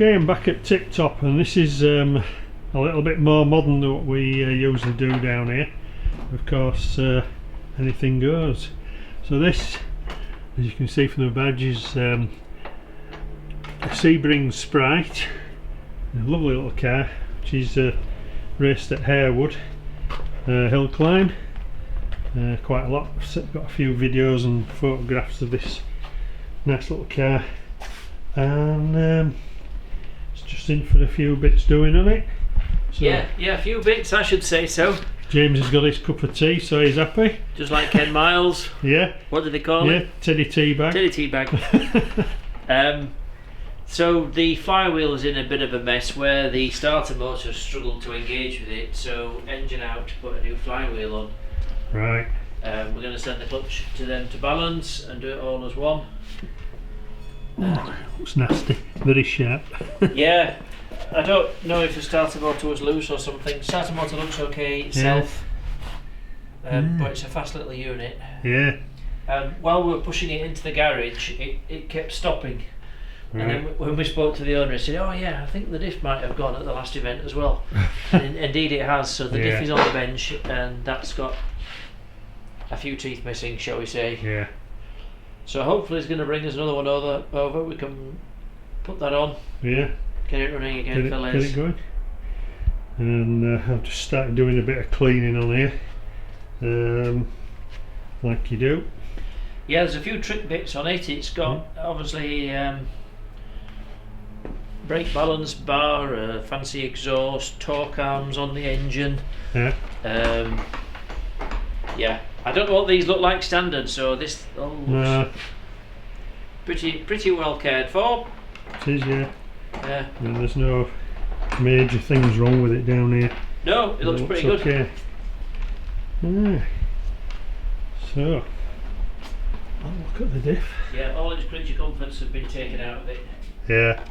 Okay, I'm back at Tip Top, and this is a little bit more modern than what we usually do down here. Of course, anything goes. So this, as you can see from the badge, is a Sebring Sprite, a lovely little car, which is raced at Harewood hill climb quite a lot. I've got a few videos and photographs of this nice little car, and it's just in for a few bits doing on it. So yeah, a few bits, I should say so. James has got his cup of tea, so he's happy. Just like Ken Miles. Yeah. What did they call it? Yeah, Teddy Teabag. Teddy Teabag. So the flywheel is in a bit of a mess where the starter motor struggled to engage with it, so engine out to put a new flywheel on. Right. We're going to send the clutch to them to balance and do it all as one. Looks nasty, very sharp. Yeah, I don't know if the starter motor was loose or something. Starter motor looks okay itself, but it's a fast little unit. Yeah. While we were pushing it into the garage, it kept stopping. Right. And then when we spoke to the owner, he said, "Oh yeah, I think the diff might have gone at the last event as well." And indeed it has, so the diff is on the bench, and that's got a few teeth missing, shall we say. Yeah. So hopefully it's going to bring us another one over. We can put that on. Yeah. Get it running again for Les. Get it going. And I've just started doing a bit of cleaning on here, like you do. Yeah, there's a few trick bits on it. It's got obviously brake balance bar, fancy exhaust, torque arms on the engine. Yeah. Yeah, I don't know what these look like standard, so this all looks pretty well cared for. It is, yeah. Yeah. And there's no major things wrong with it down here. No, it looks pretty good. Okay. Yeah. So, oh, look at the diff. Yeah, all its creature comforts have been taken out of it. Yeah.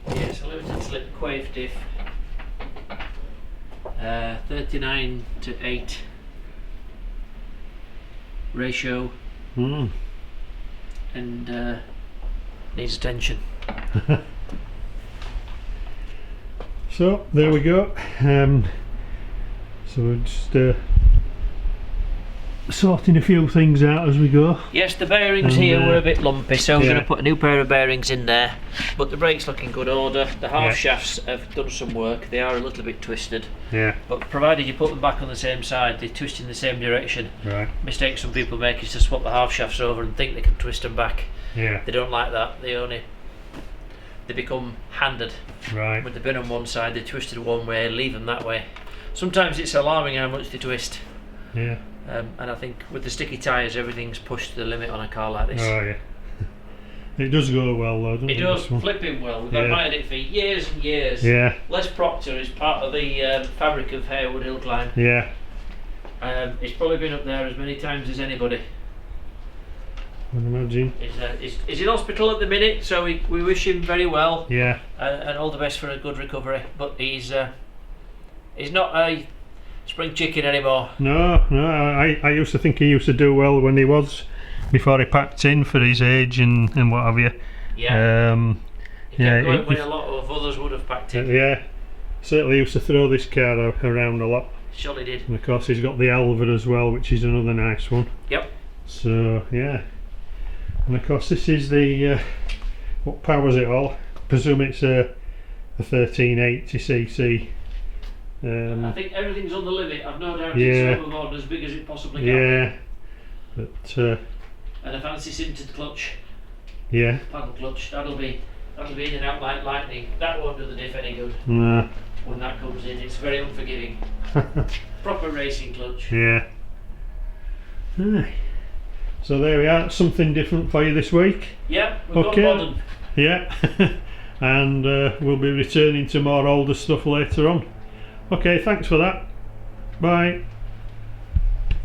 Yeah, it's a limited slip quaife diff. 39 to 8 ratio. And needs attention. So there we go. So we're just sorting a few things out as we go. Yes, the bearings here were a bit lumpy, so I'm going to put a new pair of bearings in there. But the brake's looking good order. The half shafts have done some work. They are a little bit twisted. Yeah. But provided you put them back on the same side, they twist in the same direction. Right. Mistake some people make is to swap the half shafts over and think they can twist them back. Yeah. They don't like that. They become handed. Right. With the bin on one side, they twisted one way, leave them that way. Sometimes it's alarming how much they twist. Yeah. And I think with the sticky tyres, everything's pushed to the limit on a car like this. Oh yeah. It does go well though, doesn't it? It does, flipping well. We've admired it for years and years. Yeah. Les Proctor is part of the fabric of Harewood Hill Climb. Yeah. It's probably been up there as many times as anybody. I can imagine. He's in hospital at the minute, so we wish him very well. Yeah. And all the best for a good recovery. But he's not a spring chicken anymore. No, I used to think he used to do well when he was, before he packed in for his age and what have you. Yeah. He kept going when he, a lot of others would have packed in. Yeah. Certainly used to throw this car around a lot. Surely did. And of course he's got the Alva as well, which is another nice one. Yep. So yeah. And of course this is the what powers it all. I presume it's a 1380cc. I think everything's on the limit. I've no doubt it's overboard as big as it possibly can. Yeah. But and a fancy sintered clutch. Yeah. Paddle clutch. That'll be in and out like lightning. That won't do the diff any good. No. When that comes in, it's very unforgiving. Proper racing clutch. Yeah. Aye. So there we are, something different for you this week. Yeah, we've got modern. Yeah. And we'll be returning to more older stuff later on. Okay, thanks for that. Bye.